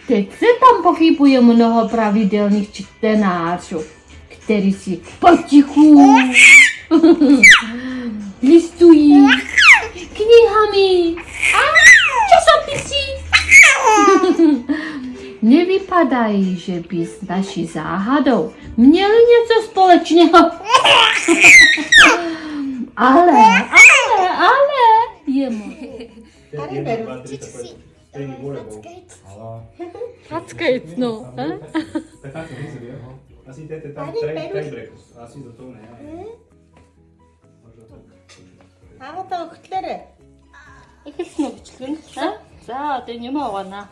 Chcę tam po hipuję mnoho prawidelnych czytenarzy, którzy się po cichu listują knihami, czasopisy. Nie wypadaje, żeby z nasi zahadą mieli nieco społecznego. Ale jemu. Hackates, no. Así te trae brecos. Así do toho ne. Агата өгтлөөрэй. Эхэлсэн үү бичлэг нь? За, одоо юм аваана.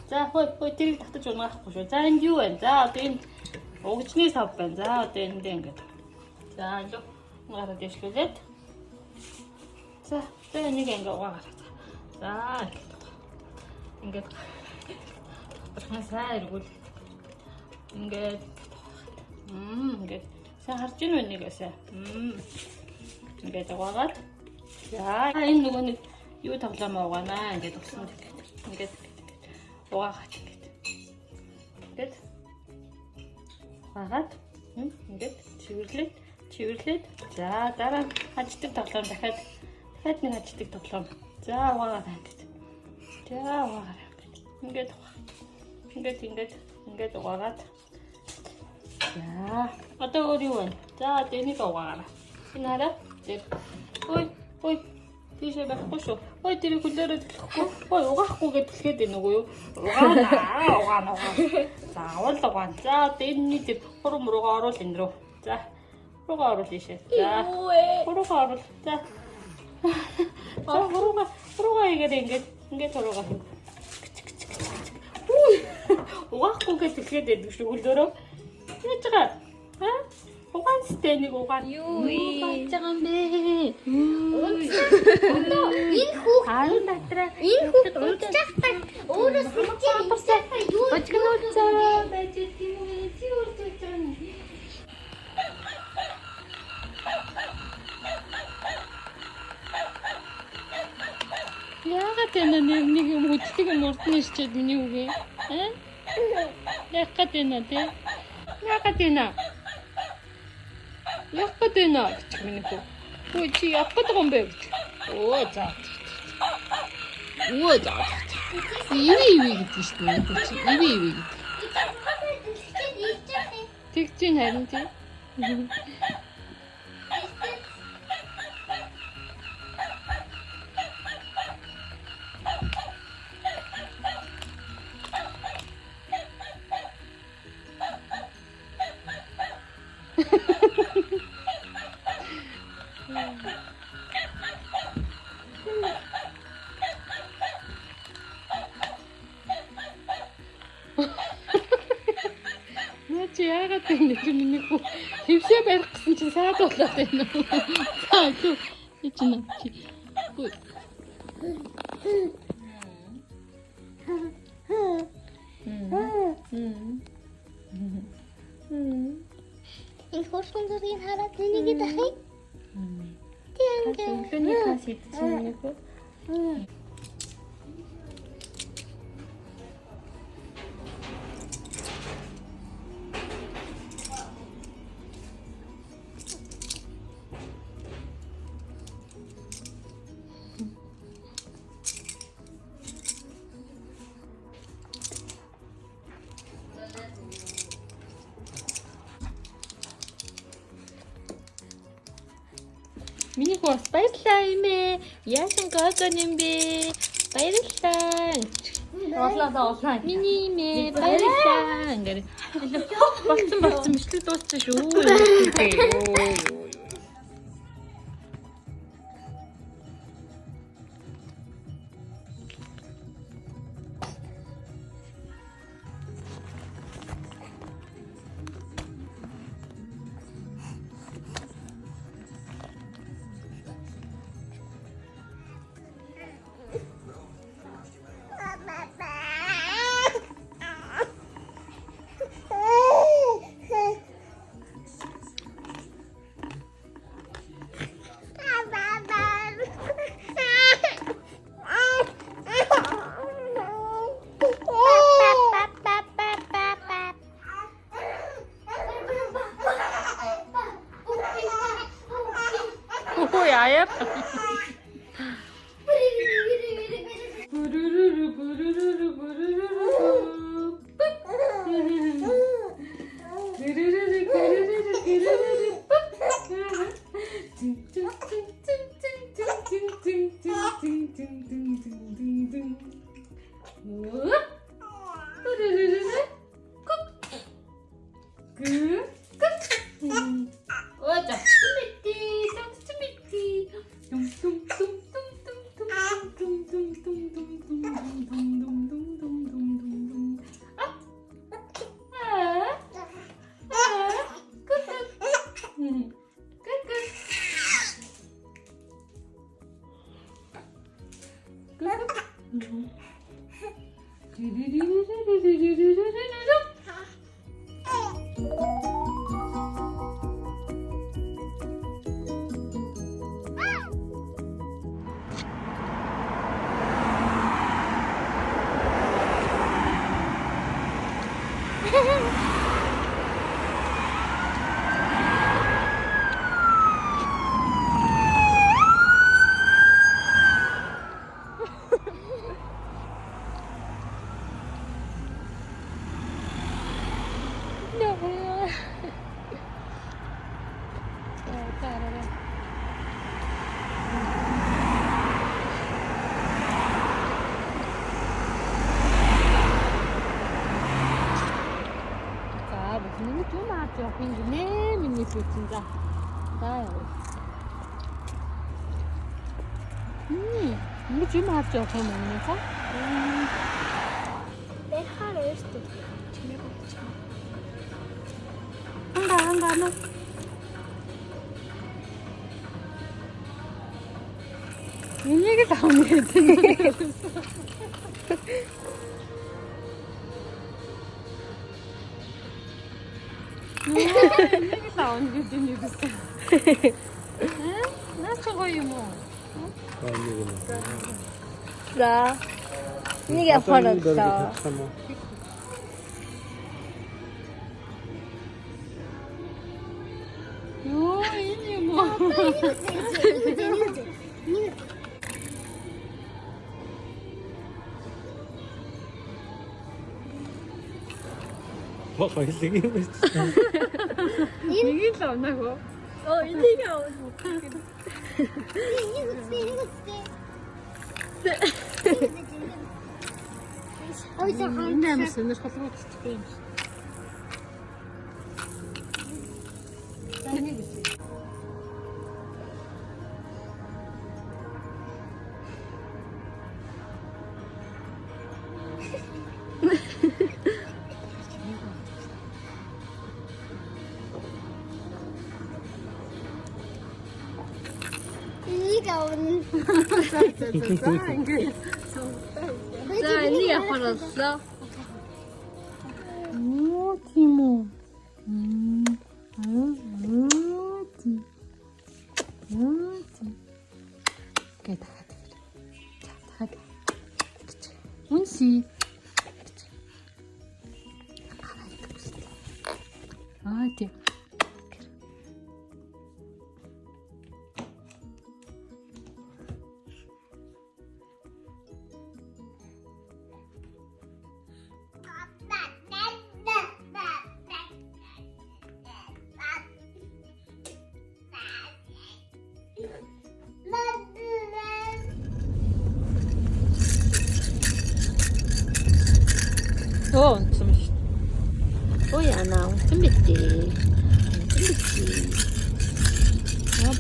За, хой тэрийг татаж унаахгүй шүү. За, энд юу вэ? За, одоо энд угжны сав байна. За, одоо энд ингэж. За, энэ гараад дэвшлүүлээд. За, тэгээ нэг ингэ угаагаа. За, ингээд сайн эргүүл. Ингээд ингээд сайн харж ийн үү нэгээсээ. Ингээд угаагаад. За, энэ нөгөө нэг юу тоглоом угаанаа ингээд өгсөн. Ингээд угаагаад ингээд угаагаад ингээд чивэрлээд за дараа хаждаг тоглоом дахиад нэг хаждаг тоглоом. За угаагаад ингээд. За угаагаад ингээд угаагаад. За одоо өөр юу вэ? За одоо энийг угаагаарай. Энэ хараа. Ой тийшээ байхгүй шүү. Ой тэрийг хүлээрээ төлөхгүй. Ой угаахгүй гэж төлгээд байна уу юу? Угаана. За авал угаана. За одоо энэний тэр хурам руугаа оруул энэ рүү. За руугаа оруул ийшээ. За руугаа оруул. За руугаа ингээд руугаа. Угаахгүй гэж төлгээд байдаг шүү хөлөөрөө. Яаж байгаа? Угаан сте нэг угаан. Юу яаж байгаа юм бэ? Энэ хүүхд хаан дотроо энэ хүүхд унтчихтай. Өөрөөс хамгаалчихтай юу? очгонооцоо байж тийм үү? Чи үрдэж байна. Яагаад нэг юм хөдөлгөөн юм урдны ичээд миний үгээ? Яагаад энэ тэ? Яагаад энэ гэж миний хөө. Ой чи яагаад байгаа юм бэ? Оо за. Иви гэдэг шүү дээ. Чи иви гэдэг. Тэгж чинь харин тий. Чи яагаад ингэ миний хүү хөвшөө барих гэсэн чинь саад болоод байна уу? За юу чи чи. Энэ хурцын зургийг хараад энийг дахыг. Тийм. Өглөөний класс хийчихсэн нэг үү? Миний хос баярлаа эмээ. Яасан гогон юм бэ? Баярлаа. Олоо. Миний эмээ баярлаа. Ингээд болцсон бичлэг дууссан шүү. Йоо. Yep. 진짜 나요. 이거 좀 맞죠? 그 먹는 거? Dejar esto. 한가. 이 얘기 다 오늘 듣는 다 언제 듣는 거 응? 나 저거 이모. 나 네가 버렸어. 요, 이모. Baka sige. 이게 나온다고? 이리가 어디? 근데 무슨 일 하고 있지? 이리가 오는. 자, 언니가 벌었어. 오, 티모. 그래, 다 가자. 자, 다 가자. 그치. 운씨. 그치. 가만히 있고 있어. 아, 돼. Ana, 준비했지.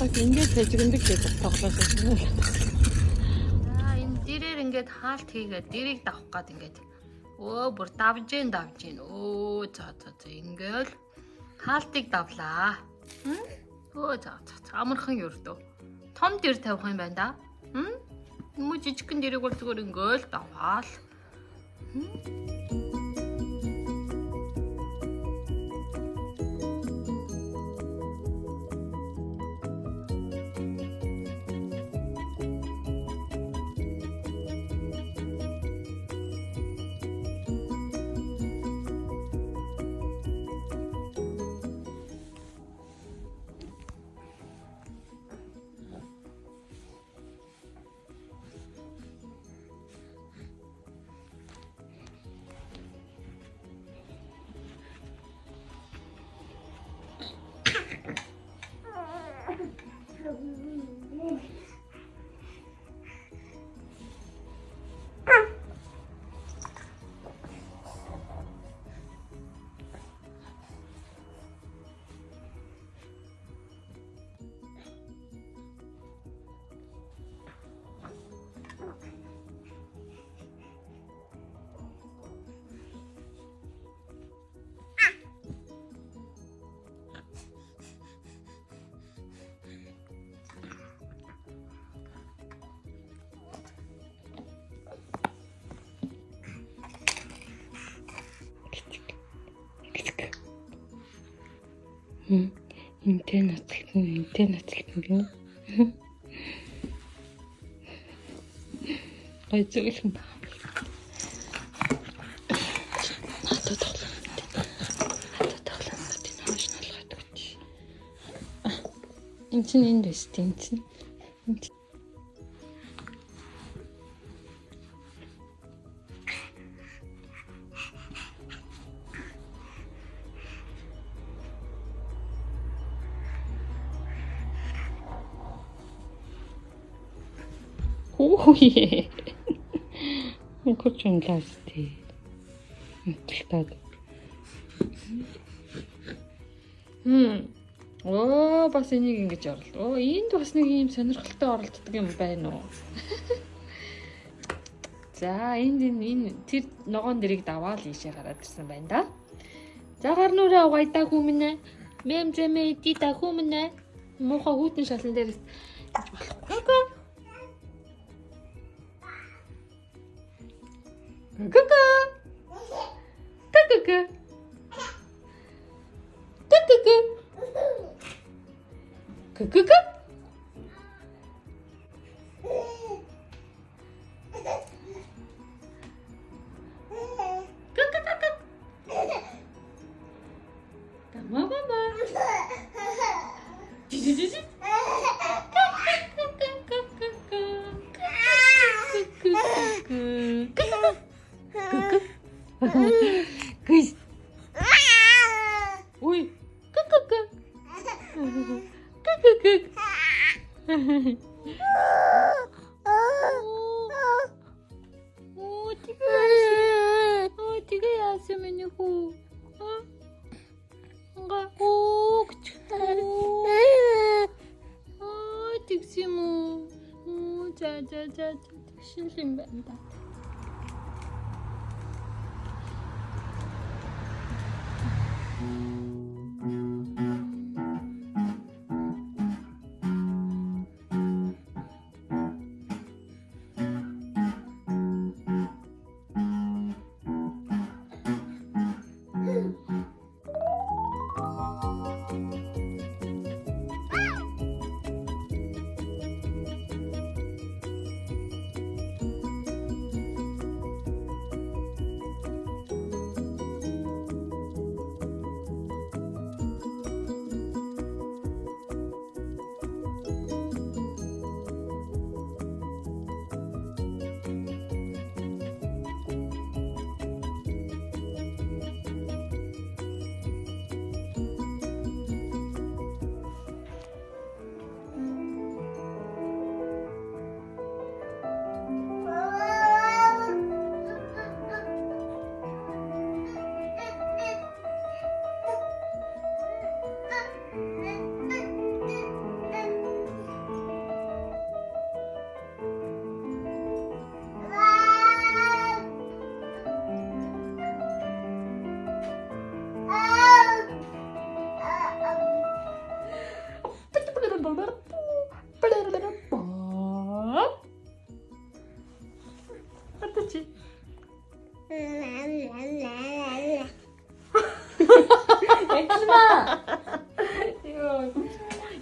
бас ингээд тэжигэндэг гэж тоглож байна. За энэ дэрээр ингээд хаалт хийгээд дэрийг давах гээд ингээд бүр давж гин. За ингээд хаалтыг давлаа. За амархан ердөө. Том дэр тавих юм байна да. Юм жижигхэн дэрийг бол зүгээр ингээд даваал. Энтэй ноцлтон гэнэ. Гой зөвлөн байна. Надад тоглоом. Тийм хааш налгаад өгч. Энд чинь энд биш тийм чинь. Ой. Кочин ласти. Тэлтад. Оо бас энийг ингэж орлоо. Энд бас нэг юм сонирхолтой оролддог юм байна уу? За энэ тэр ногоон дэрийг даваал ийшээ гараад ирсэн байна да. За гарнуураа угайдаа хүмнэ. Мэмзэмэ идита хүмнэ. Муухай хүүтэн шалан дээрээс болохгүй. Ка-ка. Ка-ка-ка. Ка-ка-ка. Ка-ка-ка. Ка-ка-ка. Мама. Жи-жи-жи. Кысь. Ой, ка-ка-ка. Ка-ка-ка. Тига яасан миний хүү. Тэгсэн юм уу? За тэгшин юм байна да.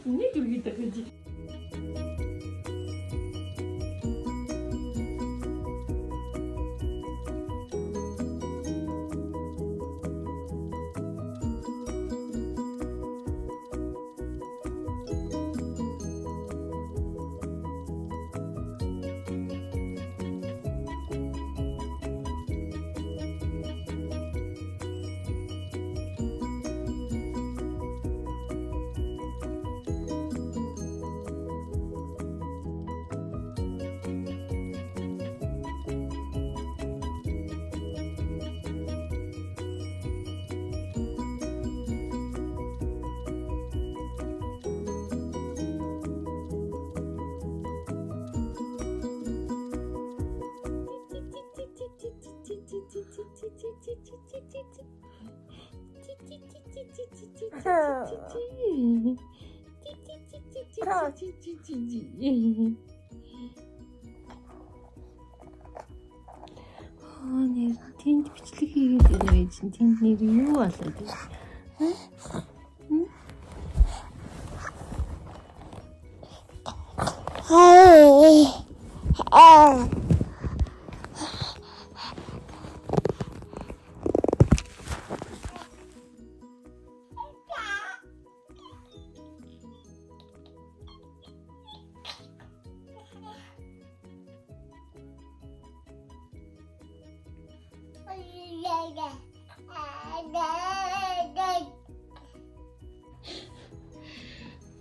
Ini juga kita kerja. Нэр тэнд бичлэг хийгээд ирээ чинь тэнд нэр юу болоод вэ?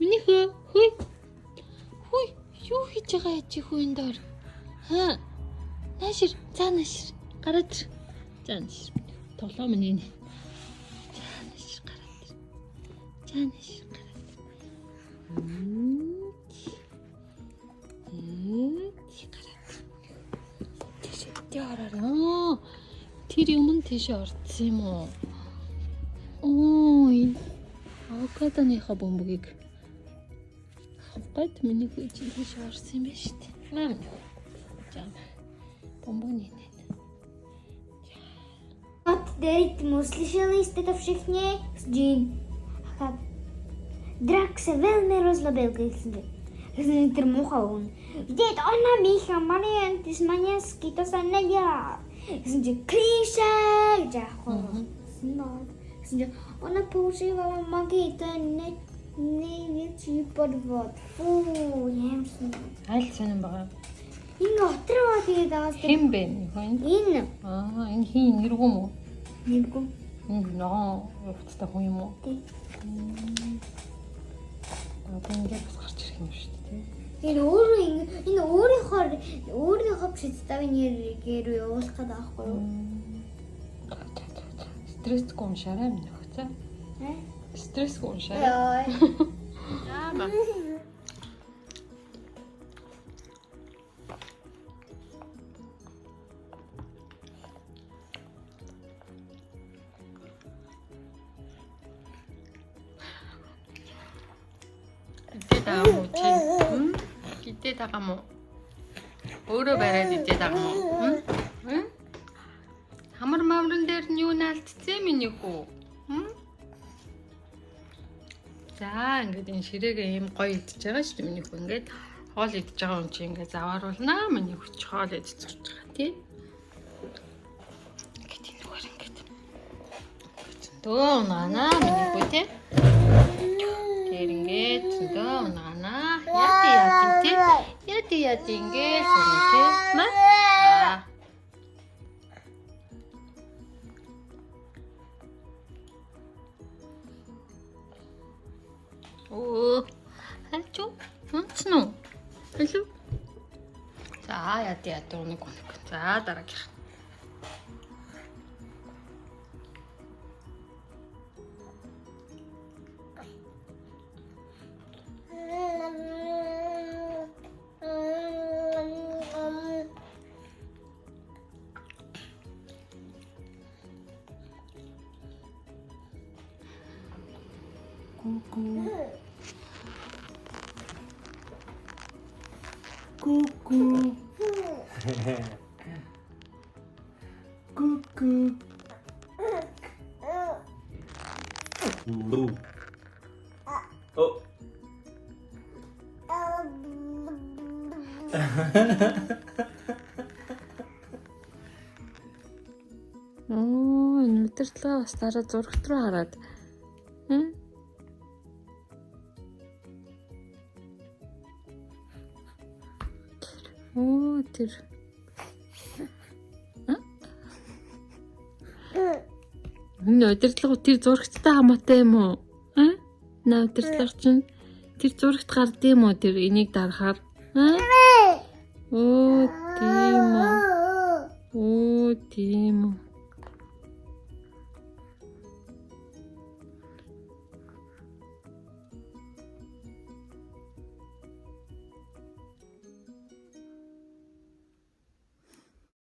Миний хүй. Хүй, юу хийж байгаа яа чи хүйн доор? Хаа. Наашир, за наашир. Гараад ир. За наашир. Тоглоо миний. За наашир гараад ир. За наашир гараад ир. Гараад. Тийш ороо. Тэр юм тийш орсон юм уу? Ой. Авокадоныхаа бөмбөгийг аваад миний хүү чинь тийш орсон юм байна шүү дээ. Мам. За. Бомбоны нэ. Вот дэрит муслишелистэ тавшихне джин. Аха. Дракса велме розлабелка гэсэн. Гэсэн тэр муухай өгнө. Дээд она миха мариан тис маняс китасан нэля. Гэсэн чи криша гэж аахгүй. Снод. Гэсэн чи она пушива магита не чи подвод. Оо ямсан. Аль сонирн байгаа. Энэ отроо тэгээд аваад Хэн бэ нөхөн? энэ Энэ хин нэргүй юм уу? нэггүй. Ноо, явцтай хүн юм уу? Тий. Одоо ингээд бас гарч ирэх юм шүү дээ. Энэ өөрийнхөө представын нэрээр явуулах гэдэг аахгүй юу? Стрессгүй уншаарай минь нөхцөө. Стрессгүй уншаарай. Яа. Яама. Гитээ тагаа мó. Өөрөө бариад идээ тагаа мó. Хамар мамрын дээр нь юу наалтцээ миний хүү? За ингээд энэ ширээгээ ийм гоё идчихэж байгаа шүү дээ миний хүү. Ингээд хоол идчихэж байгаа юм чи ингээд завааруулнаа миний хүч хоол идэж сурч байгаа тий. Ингээд энэ зүгээр ингээд. Зөндөө унаанаа миний хүү тий. Тэр ингээд зөндөө унаанаа. Яти ингээд сурна тий. Ма? Оо, хальчуу, онцно. Хэлв. За, яти унаг. За, дараагийнх. Coucou. Coucou. Lou. Oh. Энэ өдөрлөө бас дараа зурагт руу хараад. Оо тэр. Энэ өдөрлөө тэр зурагттай хамаатай юм уу? Энэ өдөрлөө чинь тэр зурагт гард юм уу тэр энийг дарахаар? Оо тийм үү.